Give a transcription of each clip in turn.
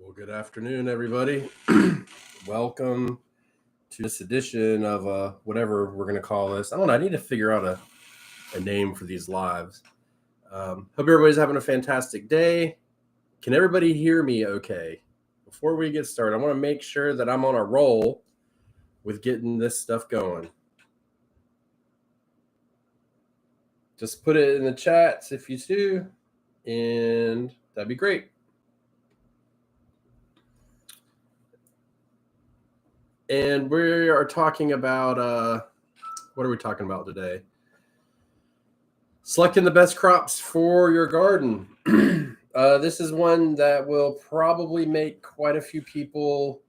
Well, good afternoon, everybody. Welcome to this edition of whatever we're going to call this. I don't know. I need to figure out a name for these lives. Hope everybody's having a fantastic day. Can everybody hear me okay? Before we get started, I want to make sure that I'm on a roll with getting this stuff going. Just put it in the chats if you do, and that'd be great. And we are talking about, what are we talking about today? Selecting the best crops for your garden. This is one that will probably make quite a few people,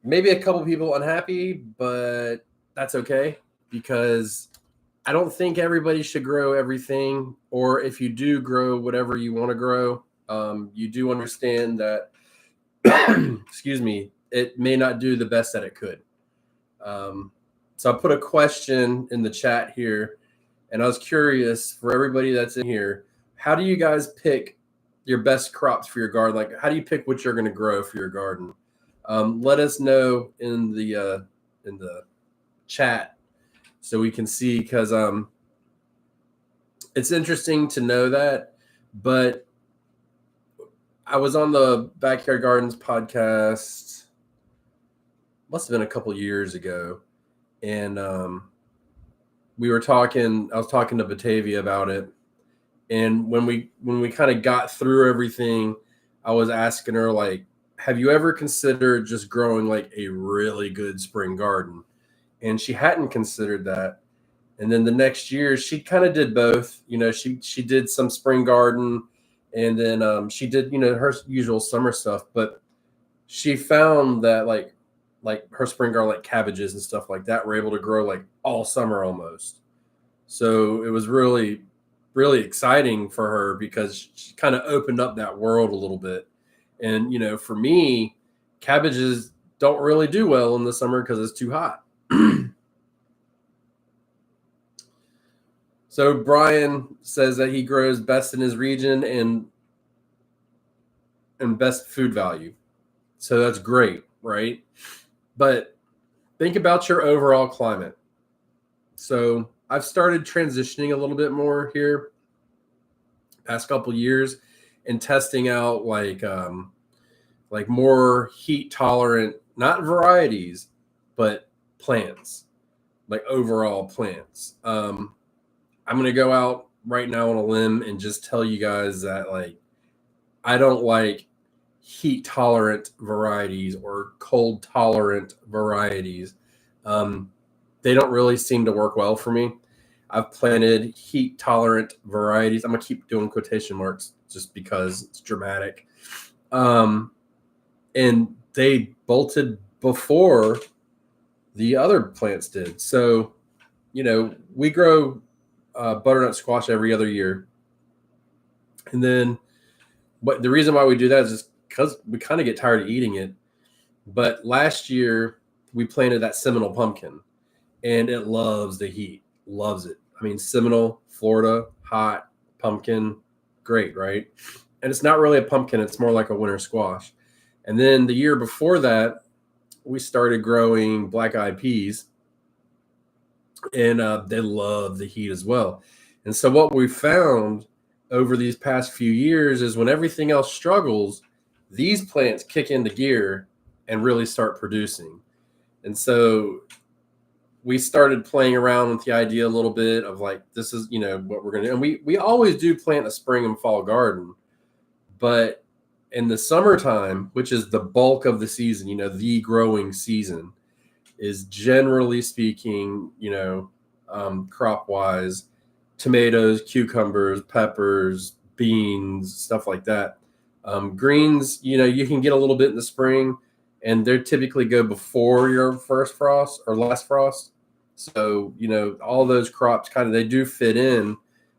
maybe a couple people unhappy, but that's okay because I don't think everybody should grow everything. Or if you do grow whatever you want to grow, you do understand that, excuse me, it may not do the best that it could. So I put a question in the chat here, and I was curious for everybody that's in here, how do you guys pick your best crops for your garden? Like, how do you pick what you're going to grow for your garden? Let us know in the chat so we can see, because it's interesting to know that. But I was on the Backyard Gardens podcast, must have been a couple years ago, and we were talking. I was talking to Batavia about it, and when we kind of got through everything, I was asking her, like, have you ever considered just growing like a really good spring garden? And she hadn't considered that. And then the next year, she kind of did both. You know, she did some spring garden, and then she did, her usual summer stuff. But she found that like her spring garden, like cabbages and stuff like that, were able to grow like all summer almost. So it was really, really exciting for her because she kind of opened up that world a little bit. And, for me, cabbages don't really do well in the summer because it's too hot. So Brian says that he grows best in his region and best food value. So that's great, right? But think about your overall climate. So I've started transitioning a little bit more here past couple years and testing out like more heat tolerant, not varieties, but plants, like overall plants. I'm going to go out right now on a limb and just tell you guys that, like, I don't like heat tolerant varieties or cold tolerant varieties. They don't really seem to work well for me. I've planted heat tolerant varieties. I'm going to keep doing quotation marks just because it's dramatic. And they bolted before the other plants did. So, we grow butternut squash every other year. And then, but the reason why we do that is just because we kind of get tired of eating it. But last year we planted that Seminole pumpkin, and it loves the heat, loves it. I mean, Seminole, Florida, hot pumpkin, great, right? And it's not really a pumpkin; it's more like a winter squash. And then the year before that, we started growing black-eyed peas, and they love the heat as well. And so what we found over these past few years is when everything else struggles, these plants kick into gear and really start producing. And so we started playing around with the idea a little bit of like, this is, what we're going to do. And we always do plant a spring and fall garden, but in the summertime, which is the bulk of the season, the growing season, is generally speaking, crop-wise, tomatoes, cucumbers, peppers, beans, stuff like that. Greens, you can get a little bit in the spring, and they typically go before your first frost or last frost. So, all those crops they do fit in,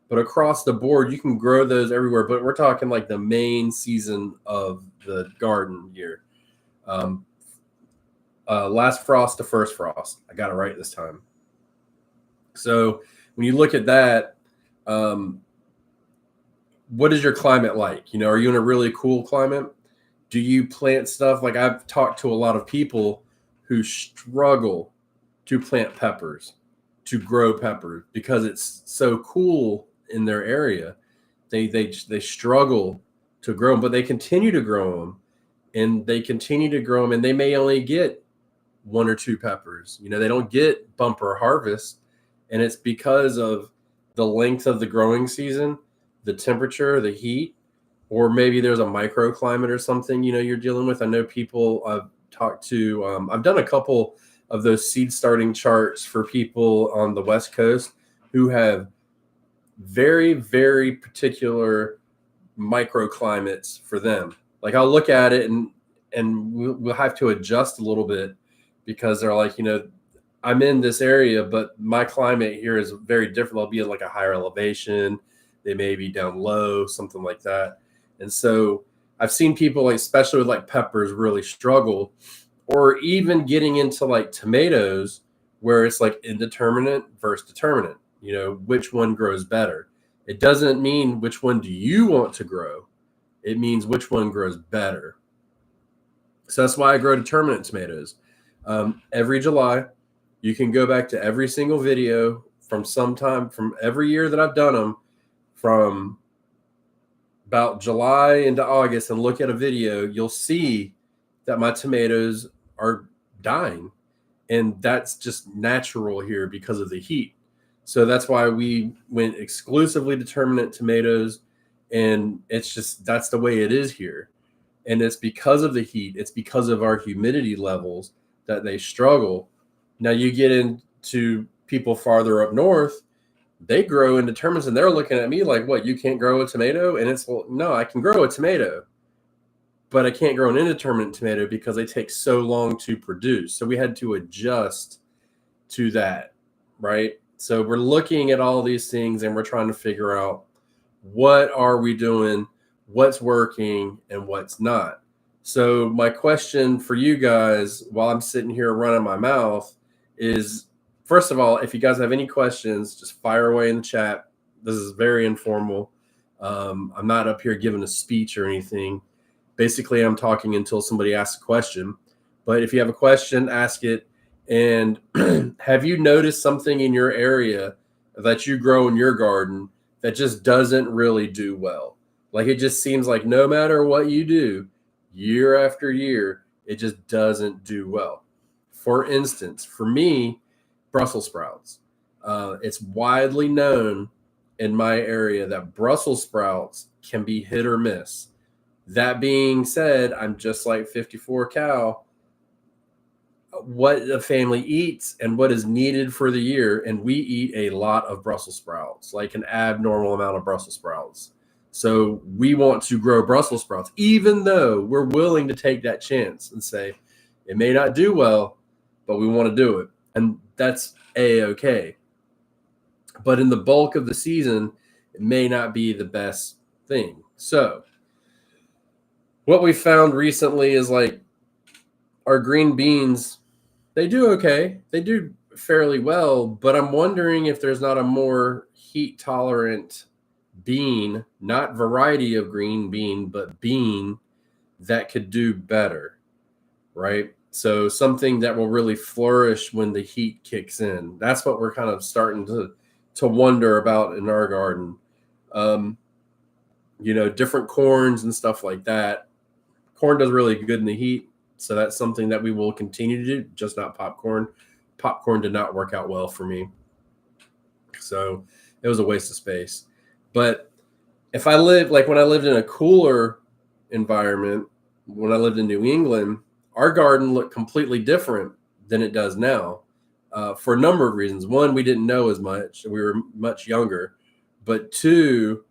but across the board, you can grow those everywhere. But we're talking like the main season of the garden year. Last frost to first frost. I got it right this time. So when you look at that, what is your climate like? Are you in a really cool climate? Do you plant stuff? Like I've talked to a lot of people who struggle to plant peppers, to grow peppers because it's so cool in their area. They struggle to grow them, but they continue to grow them, and they continue to grow them, and they may only get one or two peppers. You know, they don't get bumper harvest, and it's because of the length of the growing season, the temperature, the heat, or maybe there's a microclimate or something, you know, you're dealing with. I know people I've talked to, I've done a couple of those seed starting charts for people on the West Coast who have very, very particular microclimates for them. Like I'll look at it and we'll have to adjust a little bit because they're like, you know, I'm in this area, but my climate here is very different. They'll be at like a higher elevation. They may be down low, something like that. And so I've seen people, like, especially with like peppers, really struggle, or even getting into like tomatoes where it's like indeterminate versus determinate, you know, which one grows better. It doesn't mean which one do you want to grow. It means which one grows better. So that's why I grow determinate tomatoes. Every July, you can go back to every single video from sometime from every year that I've done them, from about July into August, and look at a video. You'll see that my tomatoes are dying, and that's just natural here because of the heat. So that's why we went exclusively determinate tomatoes, and it's just that's the way it is here. And it's because of the heat, it's because of our humidity levels that they struggle. Now you get into people farther up north, they grow indeterminates, and they're looking at me like, what, you can't grow a tomato? And it's, well, no, I can grow a tomato, but I can't grow an indeterminate tomato because they take so long to produce. So we had to adjust to that, right? So we're looking at all these things and we're trying to figure out what are we doing, what's working, and what's not. So my question for you guys while I'm sitting here running my mouth is, first of all, if you guys have any questions, just fire away in the chat. This is very informal. I'm not up here giving a speech or anything. Basically, I'm talking until somebody asks a question. But if you have a question, ask it. And have you noticed something in your area that you grow in your garden that just doesn't really do well? Like, it just seems like no matter what you do, year after year, it just doesn't do well. For instance, for me, Brussels sprouts. It's widely known in my area that Brussels sprouts can be hit or miss. That being said, I'm just like 54 Cal. What the family eats and what is needed for the year, and we eat a lot of Brussels sprouts, like an abnormal amount of Brussels sprouts. So we want to grow Brussels sprouts, even though we're willing to take that chance and say it may not do well, but we want to do it. And that's A-okay. But in the bulk of the season, it may not be the best thing. So what we found recently is, like, our green beans, they do okay. They do fairly well, but I'm wondering if there's not a more heat tolerant bean, not variety of green bean, but bean that could do better, right? So something that will really flourish when the heat kicks in. That's what we're kind of starting to wonder about in our garden. You know, different corns and stuff like that. Corn does really good in the heat, so that's something that we will continue to do, just not popcorn. Popcorn did not work out well for me, so it was a waste of space. But if I lived, like when I lived in a cooler environment, when I lived in New England, our garden looked completely different than it does now, for a number of reasons. One, we didn't know as much. We were much younger. But two,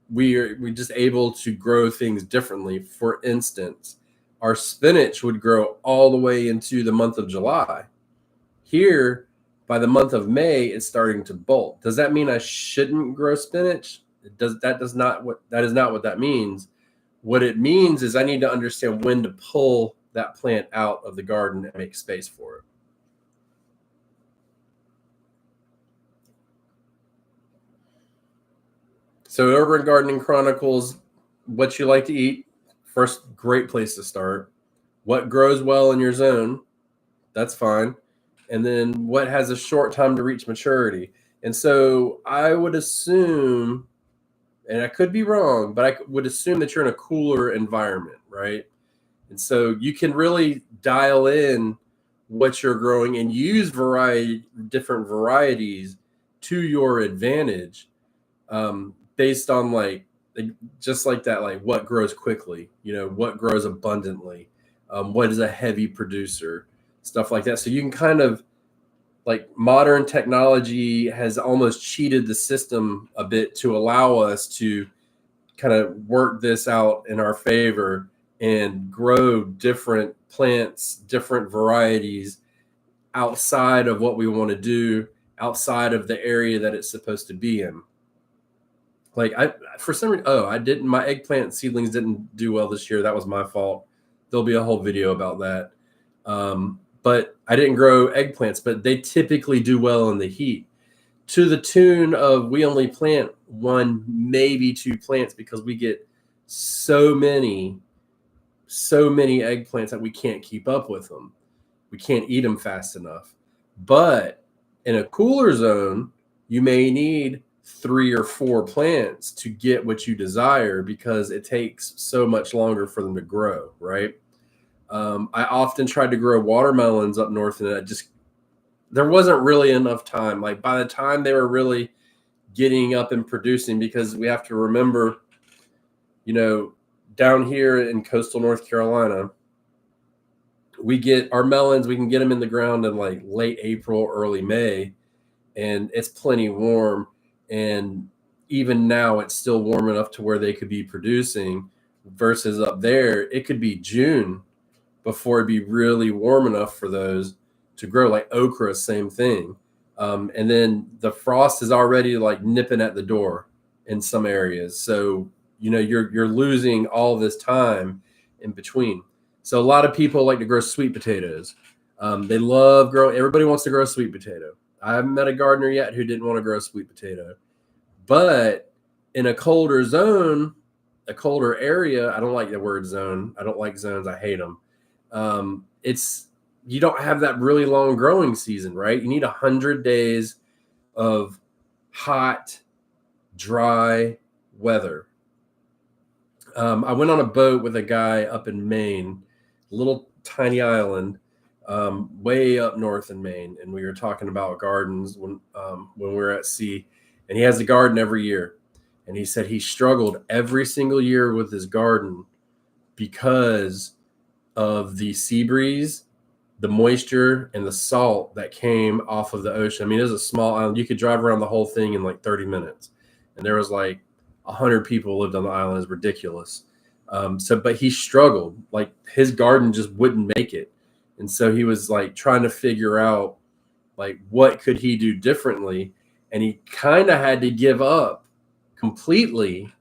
we just able to grow things differently. For instance, our spinach would grow all the way into the month of July. Here, by the month of May, it's starting to bolt. Does that mean I shouldn't grow spinach? That is not what that means. What it means is I need to understand when to pull that plant out of the garden and make space for it. So Urban Gardening Chronicles, what you like to eat, First, great place to start. What grows well in your zone? That's fine. And then what has a short time to reach maturity? And so I would assume, and I could be wrong, but I would assume that you're in a cooler environment, right? And so you can really dial in what you're growing and use different varieties to your advantage, based on just like that, like what grows quickly, what grows abundantly, what is a heavy producer, stuff like that. So you can kind of, like, modern technology has almost cheated the system a bit to allow us to kind of work this out in our favor and grow different plants, different varieties outside of what we want to do, outside of the area that it's supposed to be in. Like, for some reason, my eggplant seedlings didn't do well this year. That was my fault. There'll be a whole video about that. But I didn't grow eggplants, but they typically do well in the heat, to the tune of we only plant 1, maybe 2 plants because we get so many eggplants that we can't keep up with them. We can't eat them fast enough. But in a cooler zone, you may need 3 or 4 plants to get what you desire because it takes so much longer for them to grow, right? I often tried to grow watermelons up north, and there wasn't really enough time. Like, by the time they were really getting up and producing, because we have to remember, down here in coastal North Carolina, we get our melons, we can get them in the ground in like late April, early May, and it's plenty warm. And even now it's still warm enough to where they could be producing, versus up there, it could be June before it'd be really warm enough for those to grow. Like okra, same thing. And then the frost is already like nipping at the door in some areas. So, you're losing all this time in between. So a lot of people like to grow sweet potatoes. They love growing. Everybody wants to grow sweet potato. I haven't met a gardener yet who didn't want to grow a sweet potato. But in a colder zone, a colder area, I don't like the word zone. I don't like zones. I hate them. You don't have that really long growing season, right? You need 100 days of hot, dry weather. I went on a boat with a guy up in Maine, a little tiny island, way up north in Maine, and we were talking about gardens when we were at sea. And he has a garden every year, and he said he struggled every single year with his garden because of the sea breeze, the moisture, and the salt that came off of the ocean. I mean, it was a small island. You could drive around the whole thing in like 30 minutes, and there was like 100 people lived on the island. It's ridiculous. But he struggled. Like, his garden just wouldn't make it. And so he was like trying to figure out like what could he do differently. And he kind of had to give up completely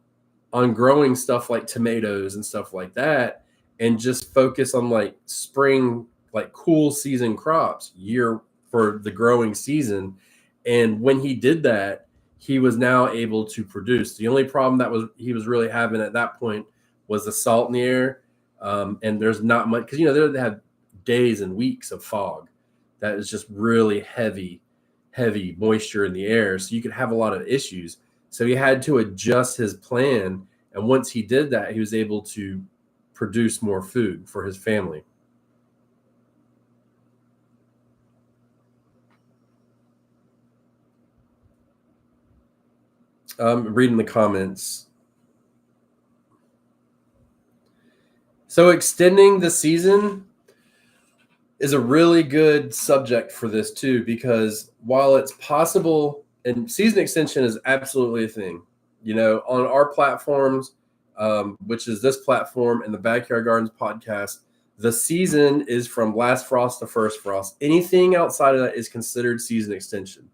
on growing stuff like tomatoes and stuff like that, and just focus on like spring, like cool season crops year for the growing season. And when he did that, he was now able to produce. The only problem he was really having at that point was the salt in the air. And there's not much, because they have days and weeks of fog that is just really heavy moisture in the air. So you could have a lot of issues. So he had to adjust his plan. And once he did that, he was able to produce more food for his family. Reading the comments. So extending the season is a really good subject for this too, because while it's possible, and season extension is absolutely a thing, on our platforms, which is this platform and the Backyard Gardens podcast, the season is from last frost to first frost. Anything outside of that is considered season extension.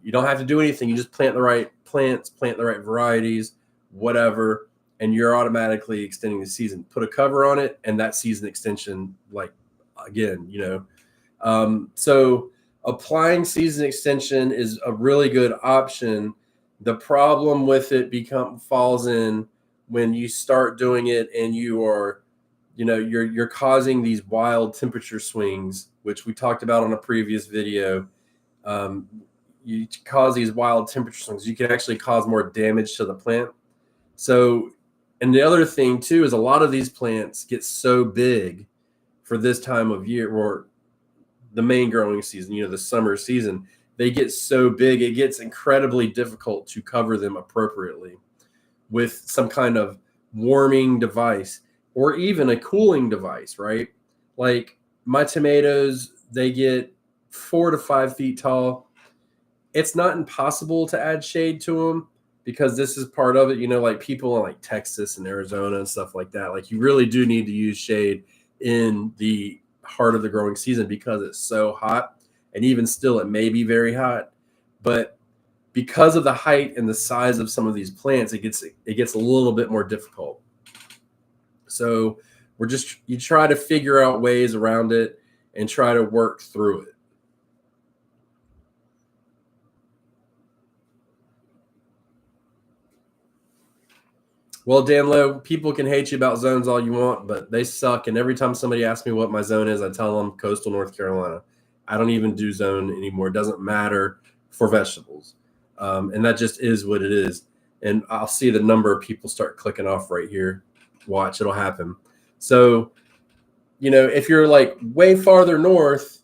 You don't have to do anything. You just plant the right plants, plant the right varieties, whatever, and you're automatically extending the season. Put a cover on it, and that season extension, like, again, so applying season extension is a really good option. The problem with it falls in when you start doing it and you are, you're causing these wild temperature swings, which we talked about on a previous video. You cause these wild temperature swings, you can actually cause more damage to the plant. So, and the other thing too is a lot of these plants get so big for this time of year, or the main growing season, the summer season. They get so big, it gets incredibly difficult to cover them appropriately with some kind of warming device or even a cooling device, right? Like my tomatoes, they get 4 to 5 feet tall. It's not impossible to add shade to them because this is part of it. Like people in like Texas and Arizona and stuff like that, like you really do need to use shade in the heart of the growing season because it's so hot. And even still, it may be very hot, but because of the height and the size of some of these plants, it gets a little bit more difficult. So you try to figure out ways around it and try to work through it. Well, Dan Lowe, people can hate you about zones all you want, but they suck. And every time somebody asks me what my zone is, I tell them coastal North Carolina. I don't even do zone anymore. It doesn't matter for vegetables. And that just is what it is. And I'll see the number of people start clicking off right here. Watch, it'll happen. So, if you're like way farther north,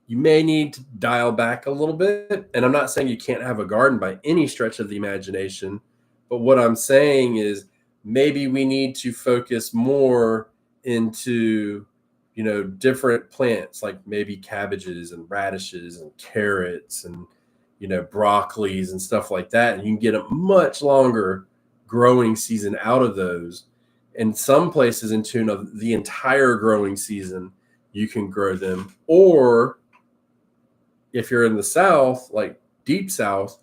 you may need to dial back a little bit. And I'm not saying you can't have a garden by any stretch of the imagination. But what I'm saying is maybe we need to focus more into, different plants, like maybe cabbages and radishes and carrots and, broccolis and stuff like that. And you can get a much longer growing season out of those. In some places in tune of the entire growing season, you can grow them. Or if you're in the South, like deep South,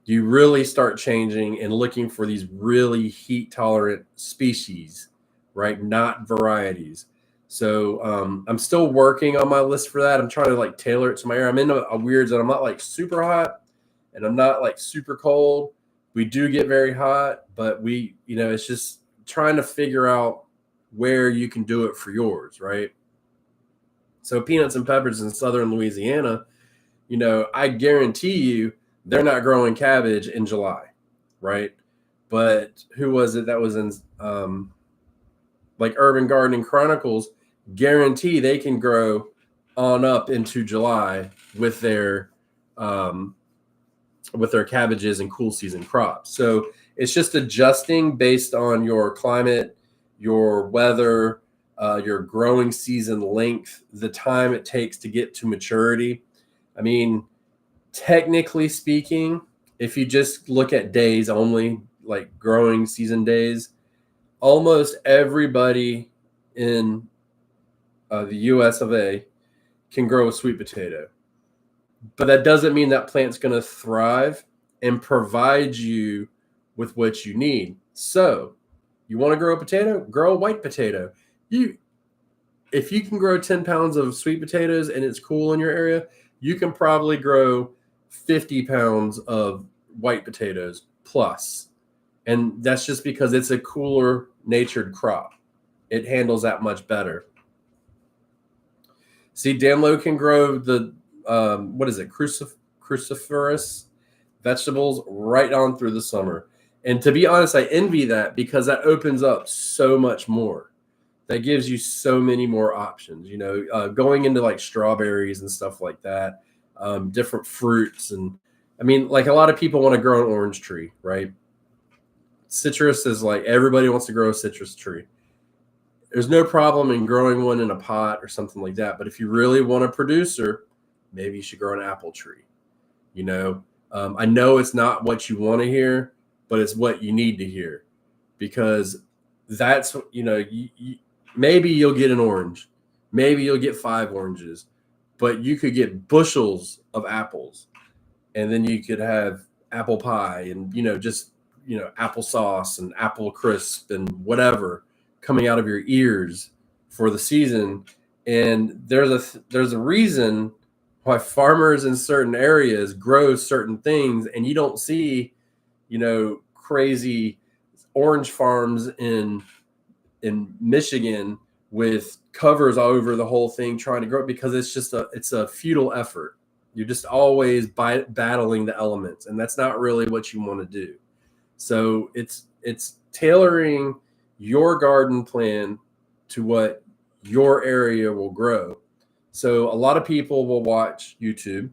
you really start changing and looking for these really heat tolerant species, right? Not varieties. So I'm still working on my list for that. I'm trying to like tailor it to my area. I'm in a weird zone. I'm not like super hot and I'm not like super cold. We do get very hot, but it's just trying to figure out where you can do it for yours, right? So peanuts and peppers in southern Louisiana, I guarantee you they're not growing cabbage in July, right? But who was it that was in like Urban Gardening Chronicles? Guarantee they can grow on up into July with their cabbages and cool season crops. So it's just adjusting based on your climate, your weather, your growing season length, the time it takes to get to maturity. I mean, technically speaking, if you just look at days only, like growing season days, almost everybody in the US of A can grow a sweet potato. But that doesn't mean that plant's going to thrive and provide you with what you need. So you want to grow a potato? Grow a white potato. If you can grow 10 pounds of sweet potatoes and it's cool in your area, you can probably grow 50 pounds of white potatoes plus. And that's just because it's a cooler natured crop. It handles that much better. See, Dan Lowe can grow the, cruciferous vegetables right on through the summer. And to be honest, I envy that because that opens up so much more. That gives you so many more options, going into like strawberries and stuff like that, different fruits. And I mean, like a lot of people want to grow an orange tree, right? Citrus is like everybody wants to grow a citrus tree. There's no problem in growing one in a pot or something like that. But if you really want a producer, maybe you should grow an apple tree. I know it's not what you want to hear, but it's what you need to hear because that's, maybe you'll get an orange. Maybe you'll get 5 oranges, but you could get bushels of apples. And then you could have apple pie and, applesauce and apple crisp and whatever coming out of your ears for the season. And there's a reason why farmers in certain areas grow certain things and you don't see, crazy orange farms in Michigan with covers all over the whole thing trying to grow it, because it's a futile effort. You're just always battling the elements, and that's not really what you want to do. So it's tailoring your garden plan to what your area will grow. So a lot of people will watch YouTube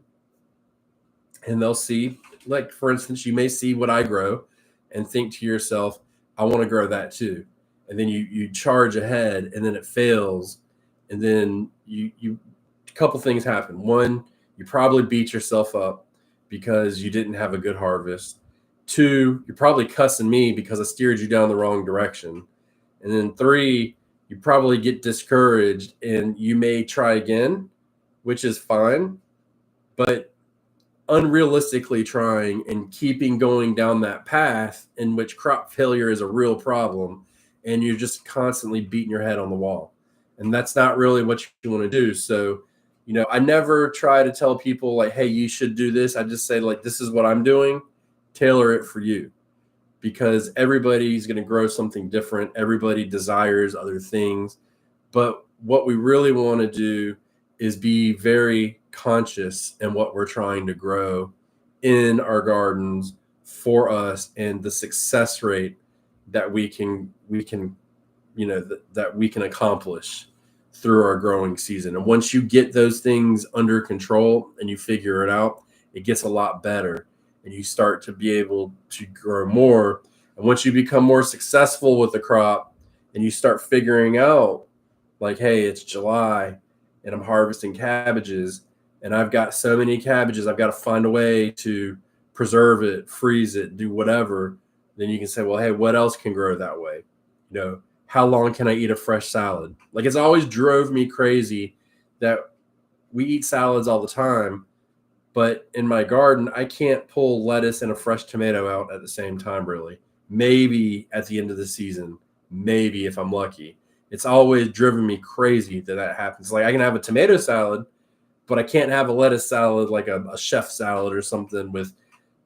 and they'll see, like, for instance, you may see what I grow and think to yourself, I want to grow that too. And then you charge ahead and then it fails. And then you a couple things happen. One, you probably beat yourself up because you didn't have a good harvest. Two, you're probably cussing me because I steered you down the wrong direction. And then three, you probably get discouraged and you may try again, which is fine. But unrealistically trying and keeping going down that path in which crop failure is a real problem, and you're just constantly beating your head on the wall. And that's not really what you want to do. So, I never try to tell people like, hey, you should do this. I just say, like, this is what I'm doing. Tailor it for you, because everybody's going to grow something different. Everybody desires other things. But what we really want to do is be very conscious in what we're trying to grow in our gardens for us, and the success rate that we can that we can accomplish through our growing season. And once you get those things under control and you figure it out, it gets a lot better, and you start to be able to grow more. And once you become more successful with the crop and you start figuring out, like, hey, it's July and I'm harvesting cabbages and I've got so many cabbages, I've got to find a way to preserve it, freeze it, do whatever. Then you can say, well, hey, what else can grow that way? How long can I eat a fresh salad? Like, it's always drove me crazy that we eat salads all the time, but in my garden, I can't pull lettuce and a fresh tomato out at the same time, really. Maybe at the end of the season, maybe if I'm lucky. It's always driven me crazy that happens. Like, I can have a tomato salad, but I can't have a lettuce salad, like a chef salad or something with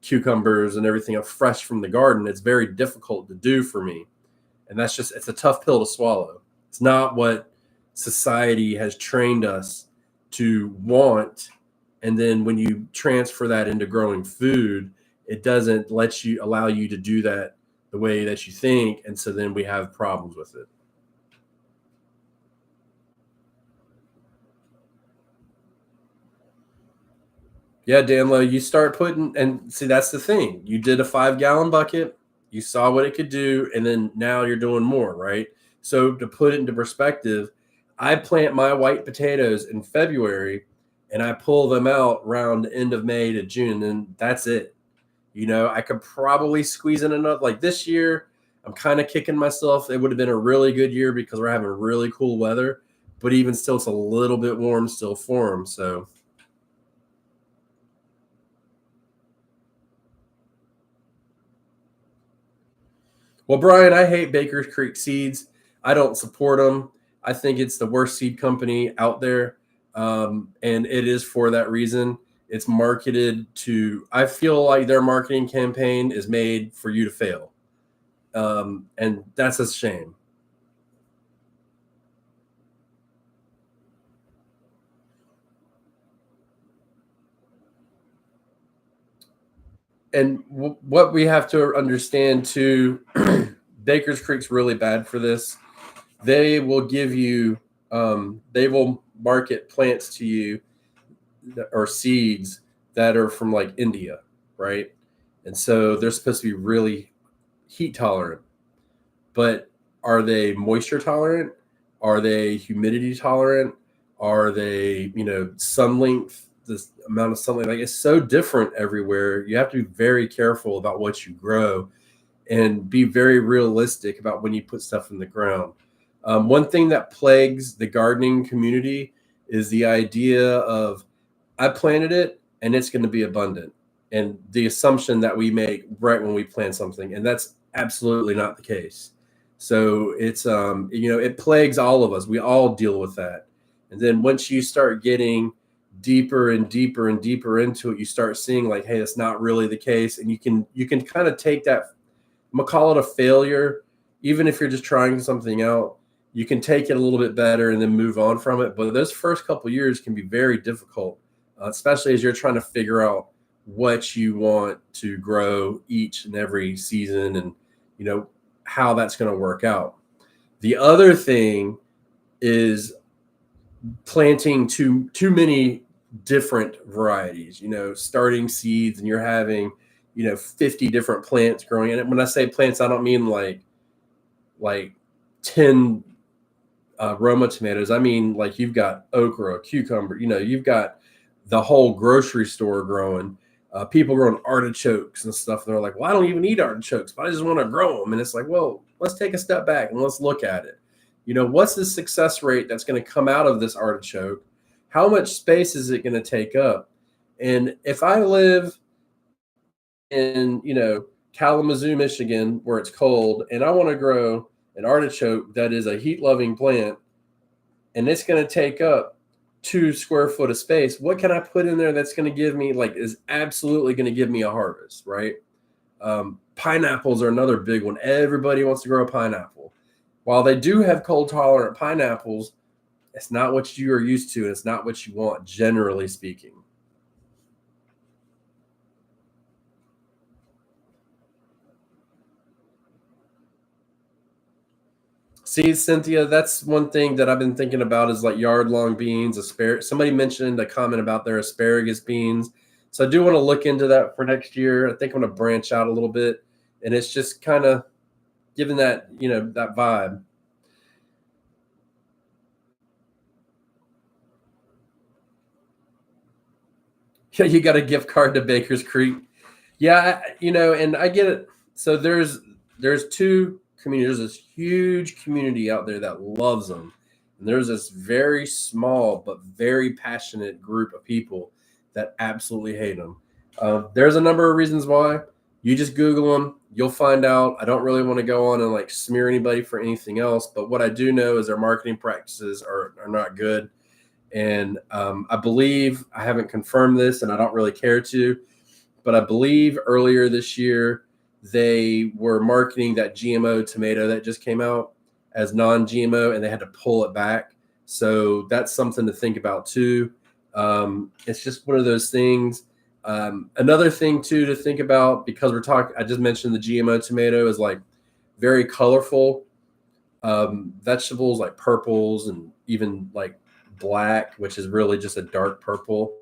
cucumbers and everything fresh from the garden. It's very difficult to do for me. And it's a tough pill to swallow. It's not what society has trained us to want. And then when you transfer that into growing food, it doesn't allow you to do that the way that you think. And so then we have problems with it. Yeah, Danlo, you start putting, and see, that's the thing. You did a 5-gallon bucket, you saw what it could do, and then now you're doing more, right? So to put it into perspective, I plant my white potatoes in February and I pull them out around the end of May to June, and that's it. I could probably squeeze in enough. Like this year, I'm kind of kicking myself. It would have been a really good year because we're having really cool weather, but even still, it's a little bit warm still for them. So. Well, Brian, I hate Baker's Creek Seeds. I don't support them. I think it's the worst seed company out there. And it is for that reason. It's marketed I feel like their marketing campaign is made for you to fail. And that's a shame. And what we have to understand too, Baker's Creek's really bad for this. They will give you, they will market plants to you or seeds that are from like India, right? And so they're supposed to be really heat tolerant. But are they moisture tolerant? Are they humidity tolerant? Are they, sun length, this amount of sunlight? Like, it's so different everywhere. You have to be very careful about what you grow and be very realistic about when you put stuff in the ground. One thing that plagues the gardening community is the idea of, I planted it and it's going to be abundant. And the assumption that we make right when we plant something, and that's absolutely not the case. So it's, it plagues all of us. We all deal with that. And then once you start getting deeper and deeper and deeper into it, you start seeing like, hey, that's not really the case. And you can kind of take that I'm gonna call it a failure. Even if you're just trying something out, you can take it a little bit better and then move on from it. But those first couple years can be very difficult, especially as you're trying to figure out what you want to grow each and every season, and how that's going to work out. The other thing is planting too many different varieties, starting seeds, and you're having 50 different plants growing. And when I say plants, I don't mean like 10 Roma tomatoes. I mean, like, you've got okra, cucumber, you've got the whole grocery store growing. People growing artichokes and stuff. And they're like, well, I don't even eat artichokes, but I just want to grow them. And it's like, well, let's take a step back and let's look at it. What's the success rate that's going to come out of this artichoke? How much space is it going to take up? And if I live in, Kalamazoo, Michigan, where it's cold, and I want to grow an artichoke that is a heat-loving plant, and it's going to take up 2 square foot of space, what can I put in there that's going to give me, is absolutely going to give me a harvest, right? Pineapples are another big one. Everybody wants to grow a pineapple. While they do have cold-tolerant pineapples, it's not what you are used to, and it's not what you want, generally speaking. See, Cynthia, that's one thing that I've been thinking about is like yard-long beans, asparagus. Somebody mentioned a comment about their asparagus beans. So I do want to look into that for next year. I think I'm going to branch out a little bit, and it's just kind of giving that, that vibe. Yeah, you got a gift card to Baker's Creek. Yeah, and I get it. So there's 2 communities. There's this huge community out there that loves them, and there's this very small but very passionate group of people that absolutely hate them. There's a number of reasons why. You just Google them, you'll find out. I don't really want to go on and smear anybody for anything else, but what I do know is their marketing practices are not good. And I believe, I haven't confirmed this, and I don't really care to, but I believe earlier this year they were marketing that GMO tomato that just came out as non-GMO, and they had to pull it back. So that's something to think about too. It's just one of those things. Another thing too to think about, because I just mentioned the GMO tomato is very colorful. Vegetables like purples and even black, which is really just a dark purple.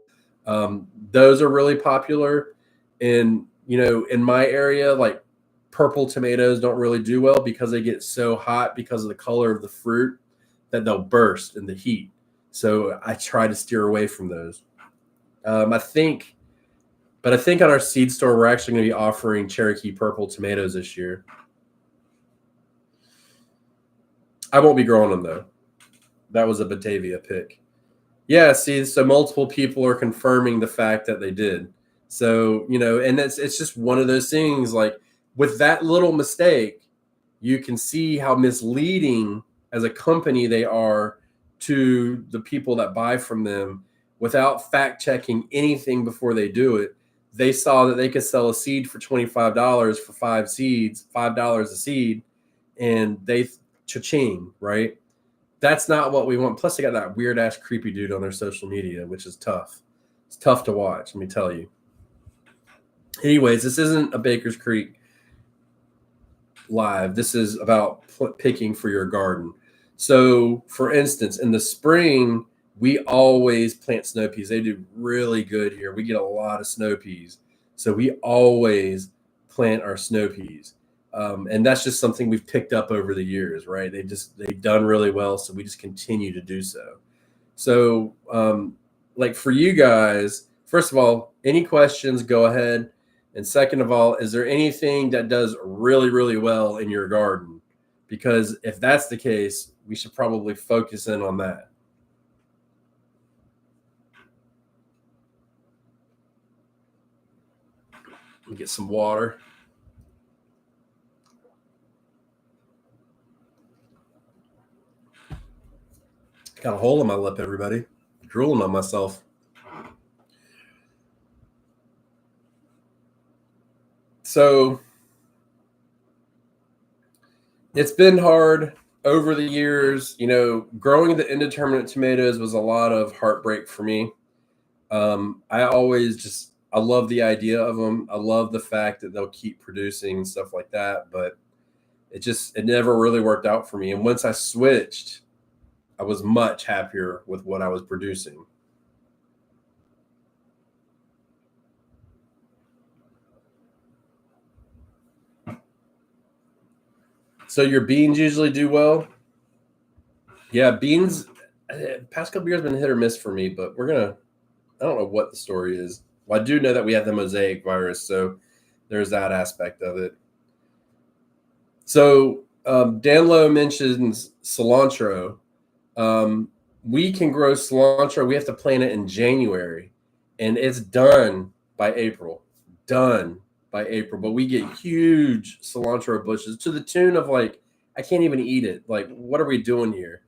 Those are really popular. And, in my area, purple tomatoes don't really do well because they get so hot because of the color of the fruit that they'll burst in the heat. So I try to steer away from those. I think on our seed store, we're actually going to be offering Cherokee purple tomatoes this year. I won't be growing them though. That was a Batavia pick. Yeah, see, so multiple people are confirming the fact that they did. So, and it's just one of those things, with that little mistake, you can see how misleading as a company they are to the people that buy from them without fact checking anything before they do it. They saw that they could sell a seed for $25 for 5 seeds, $5 a seed, and they cha-ching, right? That's not what we want. Plus, they got that weird ass creepy dude on their social media, which is tough. It's tough to watch, let me tell you. Anyways, this isn't a Baker's Creek live. This is about picking for your garden. So, for instance, in the spring, we always plant snow peas. They do really good here. We get a lot of snow peas. So we always plant our snow peas. And that's just something we've picked up over the years, right? They've done really well. So we just continue to do so. So for you guys, first of all, any questions, go ahead. And second of all, is there anything that does really, really well in your garden? Because if that's the case, we should probably focus in on that. Let me get some water. Got a hole in my lip, everybody. Drooling on myself. So It's been hard over the years. You know, growing the indeterminate tomatoes was a lot of heartbreak for me. I love the idea of them. I love the fact that they'll keep producing and stuff like that, but it never really worked out for me. And once I switched, I was much happier with what I was producing. So your beans usually do well? Yeah, beans past couple years been hit or miss for me, but I don't know what the story is. Well, I do know that we have the mosaic virus, so there's that aspect of it. So Dan Lowe mentions cilantro. We can grow cilantro. We have to plant it in January, and it's done by April. Done by April. But we get huge cilantro bushes to the tune of like, I can't even eat it. Like, what are we doing here?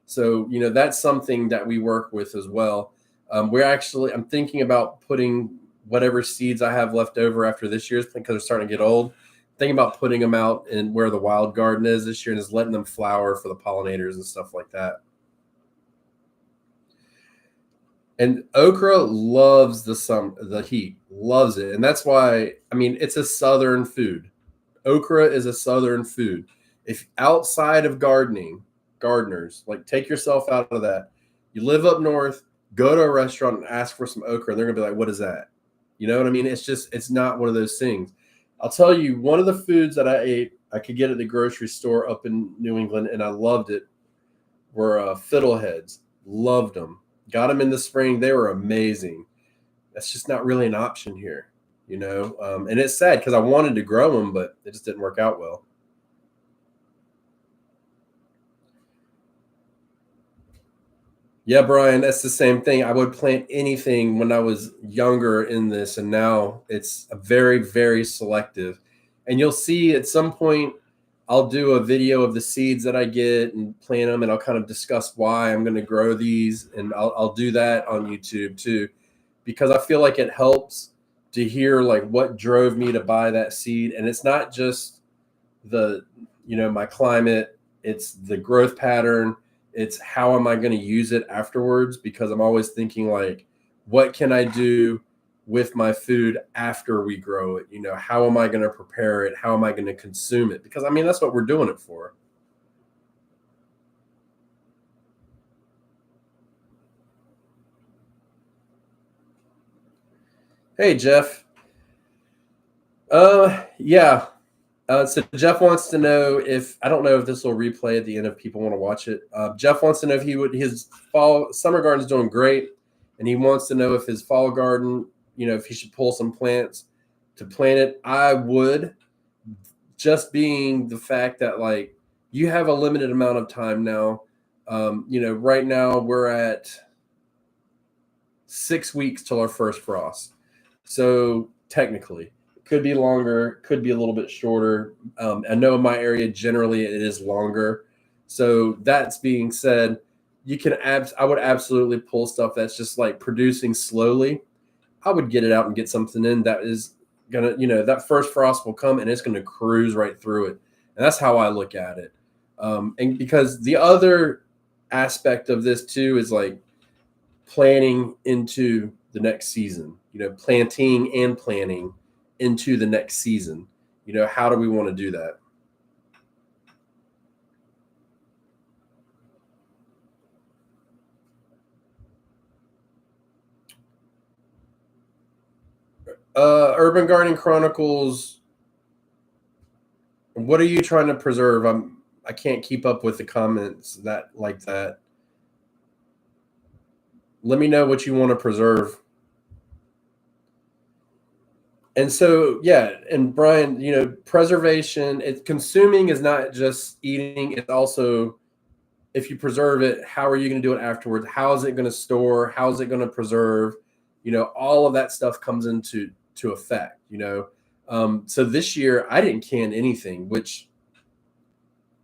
So, you know, that's something that we work with as well. I'm thinking about putting whatever seeds I have left over after this year's because they're starting to get old. Thinking about putting them out in where the wild garden is this year and just letting them flower for the pollinators and stuff like that. And okra loves the heat, loves it. And that's why, I mean, it's a southern food. Okra is a southern food. If outside of gardeners, like take yourself out of that. You live up north, go to a restaurant and ask for some okra, and they're gonna be like, what is that? You know what I mean? It's not one of those things. I'll tell you, one of the foods that I ate, I could get at the grocery store up in New England, and I loved it, were fiddleheads. Loved them. Got them in the spring. They were amazing. That's just not really an option here, you know? And it's sad because I wanted to grow them, but it just didn't work out well. Yeah, Brian, that's the same thing. I would plant anything when I was younger in this, and now it's a very, very selective. And you'll see at some point, I'll do a video of the seeds that I get and plant them, and I'll kind of discuss why I'm going to grow these, and I'll do that on YouTube too, because I feel like it helps to hear like what drove me to buy that seed, and it's not just the my climate, it's the growth pattern, it's how am I going to use it afterwards, because I'm always thinking like, what can I do with my food after we grow it? How am I going to prepare it? How am I going to consume it? Because I mean, that's what we're doing it for. Hey, Jeff. Yeah. So Jeff wants to know if, I don't know if this will replay at the end if people want to watch it. Jeff wants to know if his summer garden is doing great, and he wants to know if his fall garden, if he should pull some plants to plant it. I would, just being the fact that like you have a limited amount of time now. Right now we're at 6 weeks till our first frost. So technically, could be longer, could be a little bit shorter. I know in my area, generally it is longer. So that's being said, I would absolutely pull stuff that's just like producing slowly. I would get it out and get something in that is gonna, that first frost will come and it's gonna cruise right through it. And that's how I look at it. And because the other aspect of this too is like planning into the next season, planting and planning into the next season. How do we want to do that? Urban Gardening Chronicles, what are you trying to preserve? I can't keep up with the comments that like that. Let me know what you want to preserve. And so, yeah, and Brian, preservation, consuming is not just eating, it's also, if you preserve it, how are you going to do it afterwards? How is it going to store? How is it going to preserve? All of that stuff comes into effect, So this year I didn't can anything, which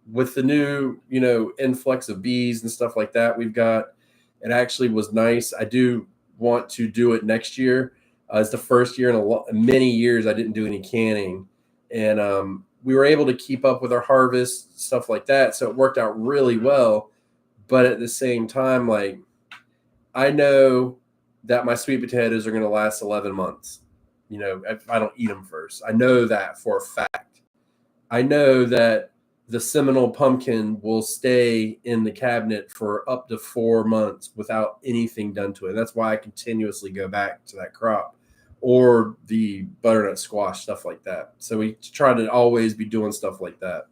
with the new, influx of bees and stuff like that we've got, it actually was nice. I do want to do it next year. It's the first year in many years I didn't do any canning, and we were able to keep up with our harvest, stuff like that. So it worked out really well. But at the same time, like, I know that my sweet potatoes are going to last 11 months. You know, if I don't eat them first. I know that for a fact. I know that the Seminole pumpkin will stay in the cabinet for up to 4 months without anything done to it. That's why I continuously go back to that crop, or the butternut squash, stuff like that. So we try to always be doing stuff like that.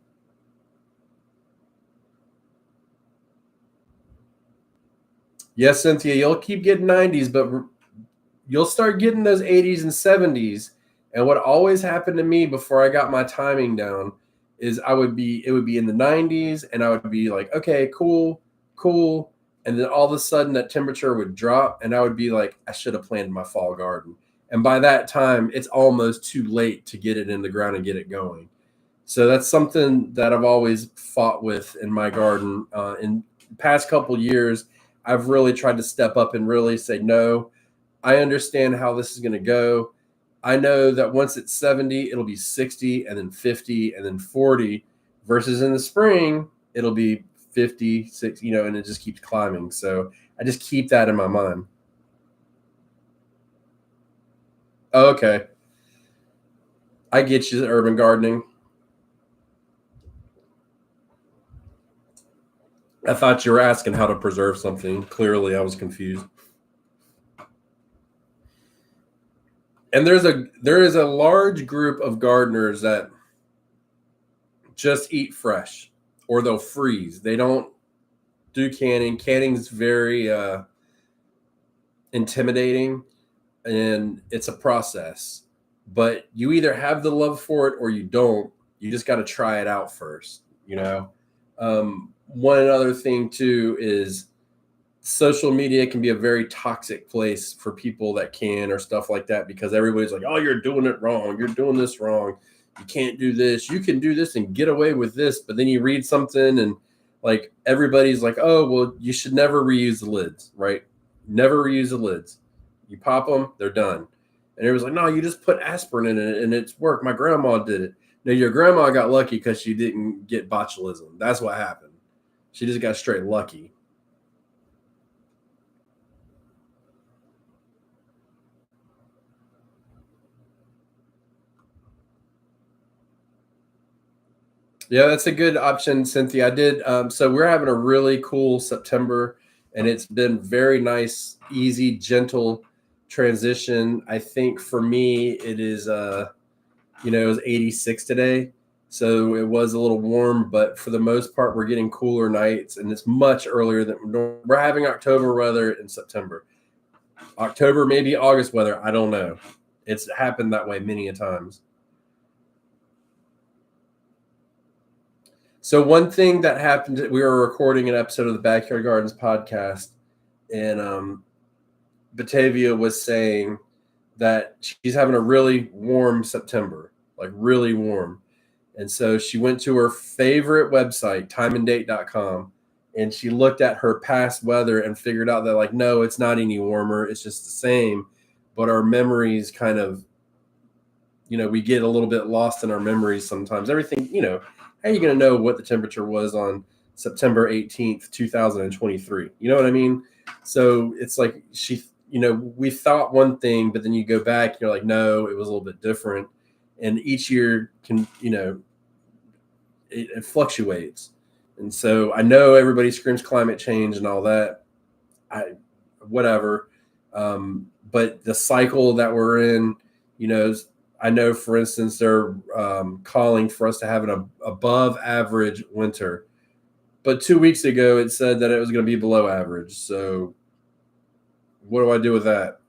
Yes, Cynthia, you'll keep getting 90s, but you'll start getting those 80s and 70s. And what always happened to me before I got my timing down is it would be in the 90s, and I would be like, okay, cool, cool. And then all of a sudden that temperature would drop, and I would be like, I should have planted my fall garden. And by that time, it's almost too late to get it in the ground and get it going. So that's something that I've always fought with in my garden. In the past couple years, I've really tried to step up and really say, no, I understand how this is going to go. I know that once it's 70, it'll be 60, and then 50, and then 40, versus in the spring, it'll be 50, 60, you know, and it just keeps climbing. So I just keep that in my mind. Oh, okay. I get you, urban gardening. I thought you were asking how to preserve something. Clearly, I was confused. And there is a large group of gardeners that just eat fresh, or they'll freeze. They don't do canning. Canning's very intimidating, and it's a process. But you either have the love for it or you don't. You just got to try it out first, you know. One other thing too is social media can be a very toxic place for people that can, or stuff like that, because everybody's like, oh, you're doing it wrong, you're doing this wrong, you can't do this, you can do this and get away with this. But then you read something and like everybody's like, oh, well, you should never reuse the lids, right? Never reuse the lids. You pop them, they're done. And everyone's like, no, you just put aspirin in it and it's worked. My grandma did it. No, your grandma got lucky because she didn't get botulism. That's what happened. She just got straight lucky. Yeah, that's a good option, Cynthia. I did. So we're having a really cool September, and it's been very nice, easy, gentle transition. I think for me, it is, it was 86 today. So it was a little warm, but for the most part, we're getting cooler nights, and it's much earlier than we're having October weather in September. October, maybe August weather. I don't know. It's happened that way many a times. So one thing that happened, we were recording an episode of the Backyard Gardens podcast, and Batavia was saying that she's having a really warm September, like really warm. And so she went to her favorite website, timeanddate.com, and she looked at her past weather and figured out that, like, no, it's not any warmer. It's just the same. But our memories kind of, we get a little bit lost in our memories sometimes. Everything, how are you going to know what the temperature was on September 18th, 2023? You know what I mean? So it's like we thought one thing, but then you go back and you're like, no, it was a little bit different. And each year can, it fluctuates. And so I know everybody screams climate change and all that. Whatever. But the cycle that we're in, I know, for instance, they're calling for us to have an above average winter. But 2 weeks ago, it said that it was going to be below average. So what do I do with that?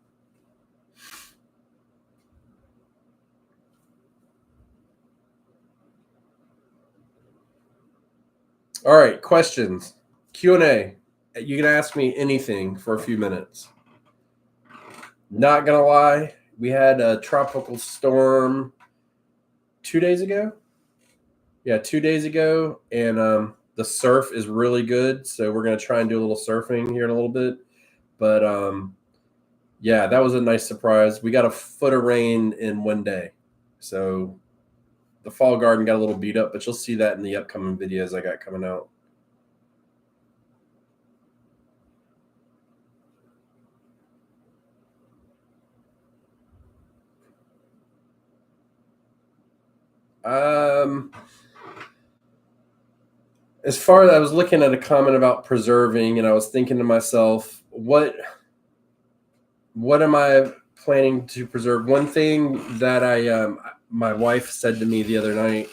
All right, questions, Q&A. You can ask me anything for a few minutes. Not going to lie, we had a tropical storm 2 days ago. Yeah, 2 days ago, and the surf is really good. So we're going to try and do a little surfing here in a little bit. But yeah, that was a nice surprise. We got a foot of rain in one day. So the fall garden got a little beat up, but you'll see that in the upcoming videos I got coming out. As far as I was looking at a comment about preserving, and I was thinking to myself, what am I planning to preserve? One thing that my wife said to me the other night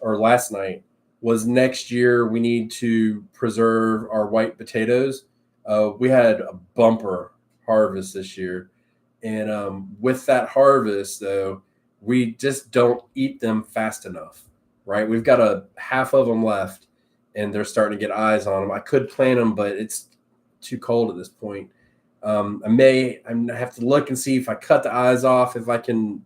or last night was next year we need to preserve our white potatoes. We had a bumper harvest this year, and with that harvest, though, we just don't eat them fast enough, right? We've got a half of them left, and they're starting to get eyes on them. I could plant them, but it's too cold at this point. I have to look and see if I cut the eyes off, if I can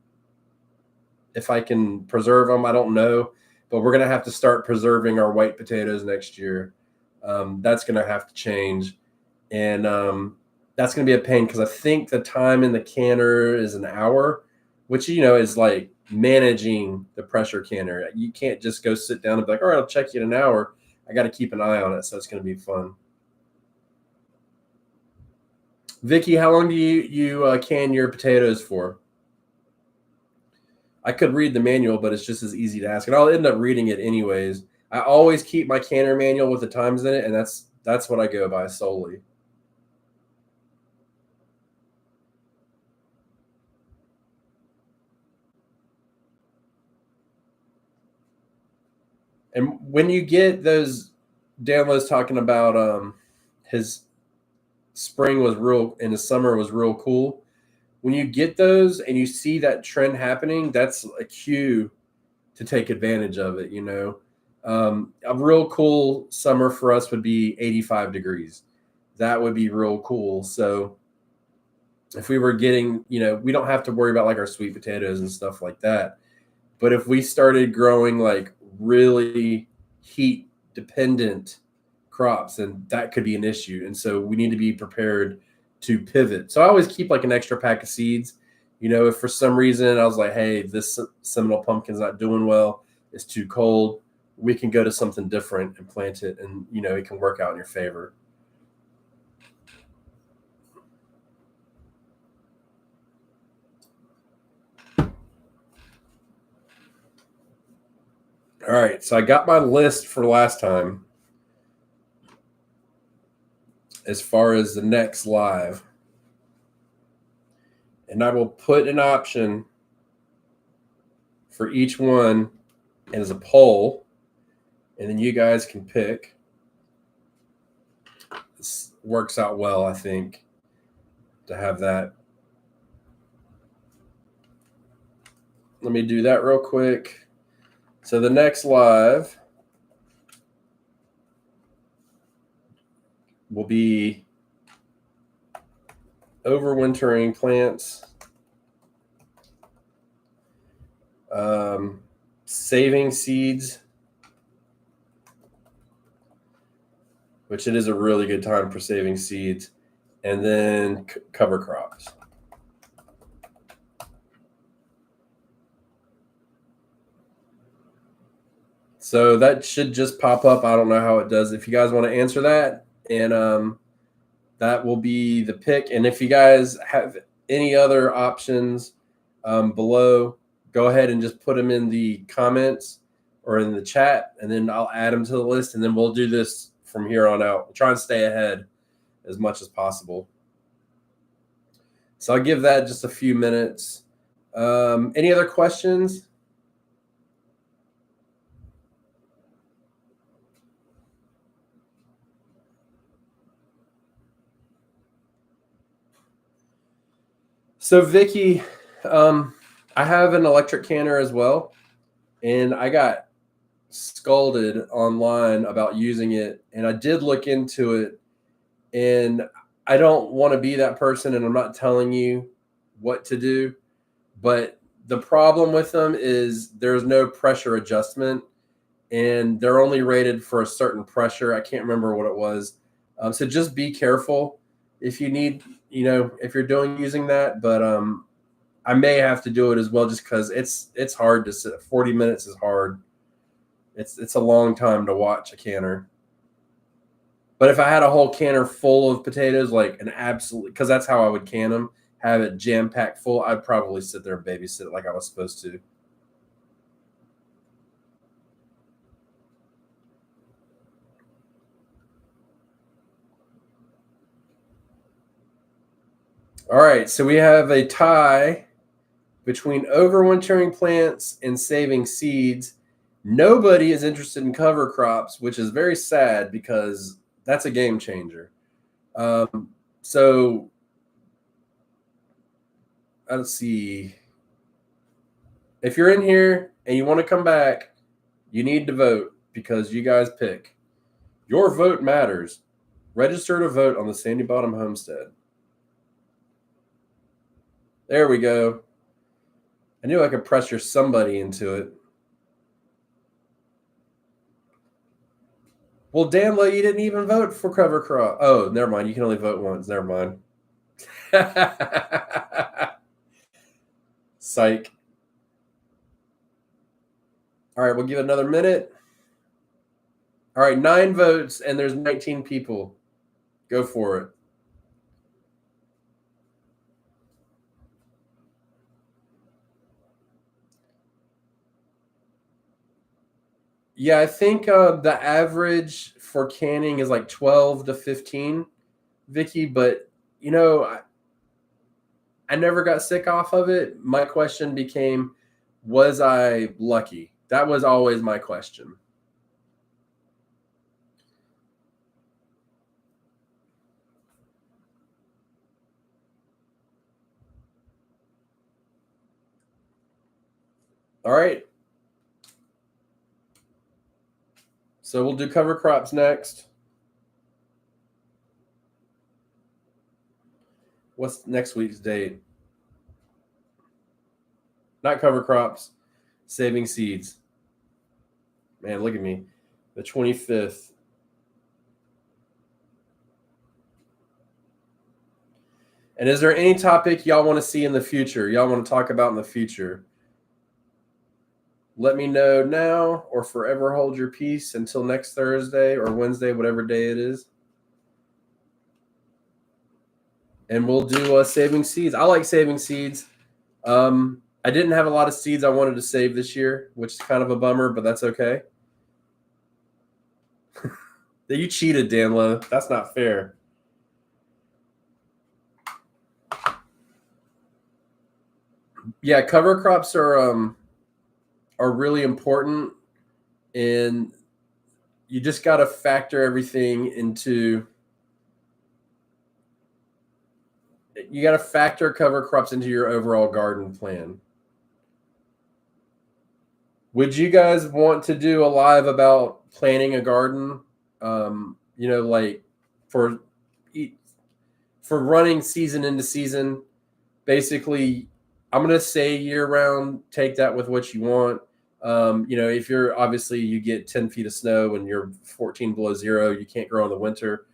preserve them. I don't know, but we're gonna have to start preserving our white potatoes next year. That's gonna have to change, and that's gonna be a pain because I think the time in the canner is an hour, which is like managing the pressure canner. You can't just go sit down and be like, all right, I'll check you in an hour. I got to keep an eye on it, so it's going to be fun. Vicky, how long do you can your potatoes for? I could read the manual, but it's just as easy to ask, and I'll end up reading it anyways. I always keep my canner manual with the times in it, and that's what I go by solely. And when you get those downloads talking about his spring was real and his summer was real cool, when you get those and you see that trend happening, that's a cue to take advantage of it. A real cool summer for us would be 85 degrees. That would be real cool. So if we were getting, we don't have to worry about like our sweet potatoes and stuff like that. But if we started growing like really heat dependent crops, and that could be an issue. And so we need to be prepared to pivot. So I always keep like an extra pack of seeds. If for some reason I was like, hey, this Seminole pumpkin's not doing well, it's too cold, we can go to something different and plant it, and it can work out in your favor. All right, so I got my list for last time as far as the next live, and I will put an option for each one as a poll, and then you guys can pick. This works out well, I think, to have that. Let me do that real quick. So the next live will be overwintering plants, saving seeds, which it is a really good time for saving seeds, and then cover crops. So that should just pop up. I don't know how it does. If you guys want to answer that, and that will be the pick. And if you guys have any other options below, go ahead and just put them in the comments or in the chat, and then I'll add them to the list, and then we'll do this from here on out. We'll try and stay ahead as much as possible. So I'll give that just a few minutes. Any other questions? So Vicky, I have an electric canner as well, and I got scolded online about using it, and I did look into it, and I don't want to be that person, and I'm not telling you what to do, but the problem with them is there's no pressure adjustment, and they're only rated for a certain pressure. I can't remember what it was. So just be careful if you need, if you're using that. But I may have to do it as well, just because it's hard to sit. 40 minutes is hard. It's a long time to watch a canner. But if I had a whole canner full of potatoes, like an absolute, because that's how I would can them, have it jam packed full, I'd probably sit there and babysit it like I was supposed to. All right, so we have a tie between overwintering plants and saving seeds. Nobody is interested in cover crops, which is very sad because that's a game changer. So let's see. If you're in here and you want to come back, you need to vote because you guys pick. Your vote matters. Register to vote on the Sandy Bottom Homestead. There we go. I knew I could pressure somebody into it. Well, Danla, you didn't even vote for cover crop. Oh, never mind. You can only vote once. Never mind. Psych. All right, we'll give it another minute. All right, 9 votes, and there's 19 people. Go for it. Yeah, I think the average for canning is like 12 to 15, Vicky, but you know, I never got sick off of it. My question became, was I lucky? That was always my question. All right. So we'll do cover crops next. What's next week's date? Not cover crops, saving seeds. Man, look at me. The 25th. And is there any topic y'all want to see in the future? Y'all want to talk about in the future? Let me know now or forever hold your peace until next Thursday or Wednesday, whatever day it is. And we'll do saving seeds. I like saving seeds. I didn't have a lot of seeds I wanted to save this year, which is kind of a bummer, but that's okay. You cheated, Danlo. That's not fair. Yeah, cover crops are really important, and you just got to factor everything into. You got to factor cover crops into your overall garden plan. Would you guys want to do a live about planting a garden? Like for running season into season. Basically, I'm going to say year round, take that with what you want. If you're obviously you get 10 feet of snow and you're 14 below zero, you can't grow in the winter.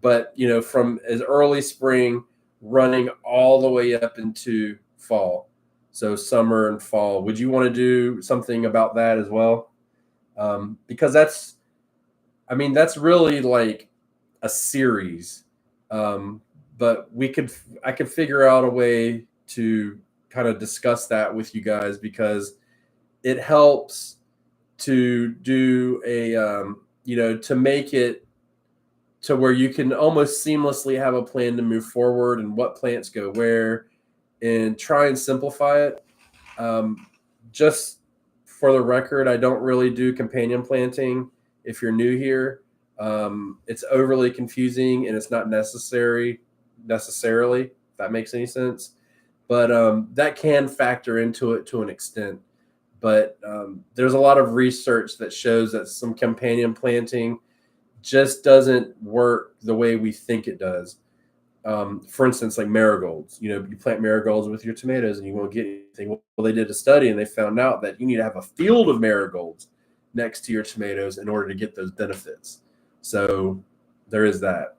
But, from as early spring running all the way up into fall. So summer and fall. Would you want to do something about that as well? Because that's really like a series. But I could figure out a way to kind of discuss that with you guys because it helps to do to make it to where you can almost seamlessly have a plan to move forward and what plants go where and try and simplify it. Just for the record, I don't really do companion planting. If you're new here, it's overly confusing and it's not necessarily, if that makes any sense. But that can factor into it to an extent. But there's a lot of research that shows that some companion planting just doesn't work the way we think it does. For instance, like marigolds, you plant marigolds with your tomatoes and you won't get anything. Well, they did a study and they found out that you need to have a field of marigolds next to your tomatoes in order to get those benefits. So there is that.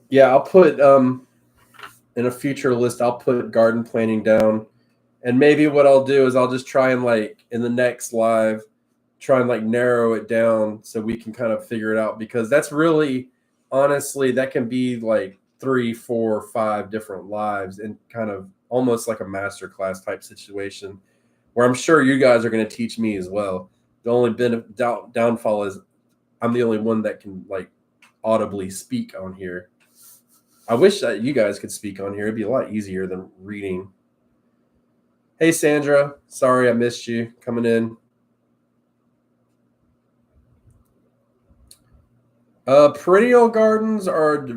Yeah, I'll put in a future list, I'll put garden planning down. And maybe what I'll do is I'll just try and like in the next live, try and like narrow it down so we can kind of figure it out, because that's really honestly that can be like 3, 4, 5 different lives and kind of almost like a master class type situation where I'm sure you guys are going to teach me as well. The only downfall is I'm the only one that can like audibly speak on here. I wish that you guys could speak on here. It'd be a lot easier than reading. Hey, Sandra. Sorry I missed you coming in. Perennial gardens are,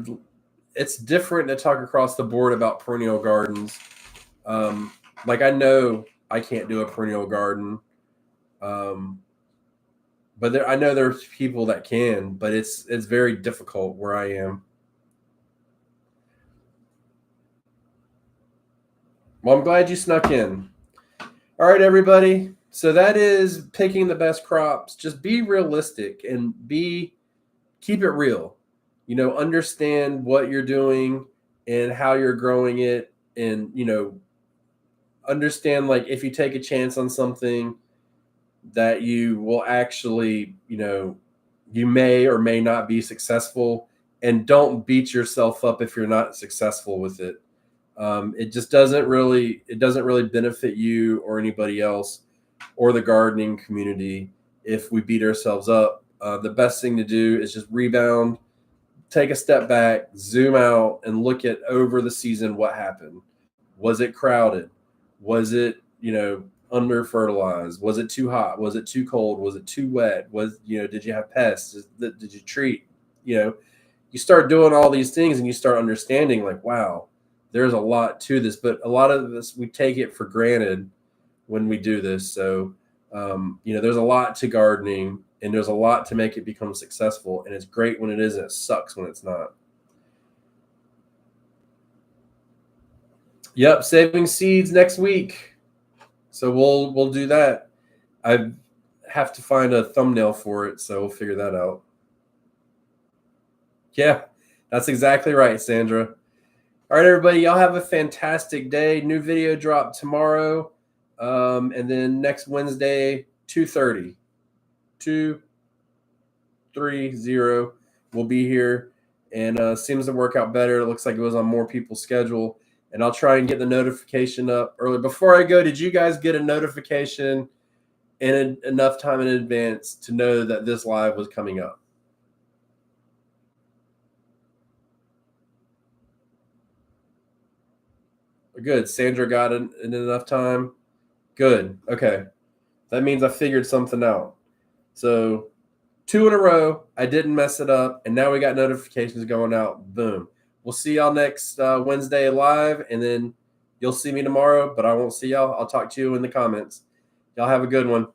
it's different to talk across the board about perennial gardens. Like I know I can't do a perennial garden. But I know there's people that can, but it's very difficult where I am. Well, I'm glad you snuck in. All right, everybody. So that is picking the best crops. Just be realistic and keep it real. You know, understand what you're doing and how you're growing it, and understand like if you take a chance on something that you will actually, you may or may not be successful, and don't beat yourself up if you're not successful with it. It just doesn't really benefit you or anybody else or the gardening community if we beat ourselves up. The best thing to do is just rebound, take a step back, zoom out, and look at over the season what happened. Was it crowded? Was it, under fertilized? Was it too hot? Was it too cold? Was it too wet? Did you have pests? Did you treat? You start doing all these things and you start understanding like, wow, there's a lot to this, but a lot of this, we take it for granted when we do this. So, there's a lot to gardening and there's a lot to make it become successful. And it's great when it is, and it sucks when it's not. Yep. Saving seeds next week. So we'll do that. I have to find a thumbnail for it, so we'll figure that out. Yeah, that's exactly right, Sandra. All right, everybody, y'all have a fantastic day. New video drop tomorrow, and then next Wednesday, 2:30. 2:30. We'll be here, and seems to work out better. It looks like it was on more people's schedule, and I'll try and get the notification up early. Before I go, did you guys get a notification in enough time in advance to know that this live was coming up? Good. Sandra got it in enough time. Good. Okay. That means I figured something out. So 2 in a row, I didn't mess it up, and now we got notifications going out. Boom. We'll see y'all next Wednesday live, and then you'll see me tomorrow, but I won't see y'all. I'll talk to you in the comments. Y'all have a good one.